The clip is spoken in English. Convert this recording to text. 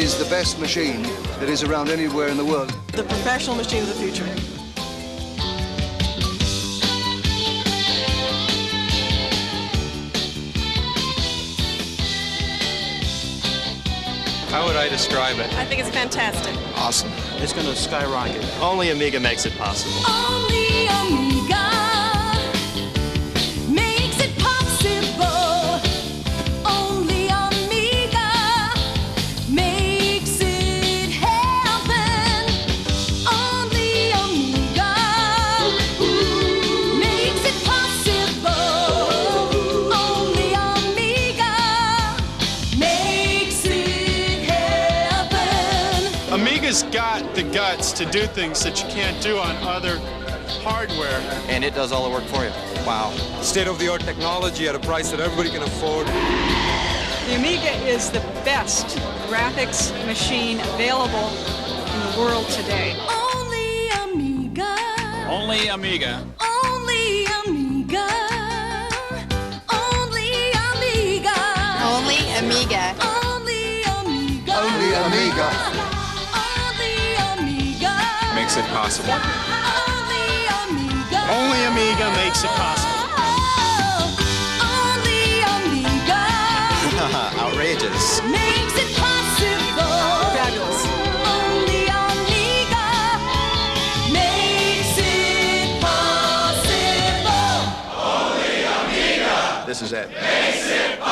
is the best machine that is around anywhere in the world. The professional machine of the future. How would I describe it? I think it's fantastic. Awesome. It's going to skyrocket. Only Amiga makes it possible. Only Amiga makes it possible. Only Amiga makes it happen. Only Amiga makes it possible. Only Amiga makes it happen. Amiga's got the guts to do things that you can't do on other hardware. And it does all the work for you. Wow. State-of-the-art technology at a price that everybody can afford. The Amiga is the best graphics machine available in the world today. Only Amiga. Only Amiga. Only Amiga. Only Amiga. Only Amiga. Only Amiga. Only Amiga. Only Amiga. Makes it possible. Only Amiga. Only Amiga makes it possible. Only Amiga Outrageous. makes it possible. Fabulous. Only Amiga makes it possible. This is it. Makes it possible.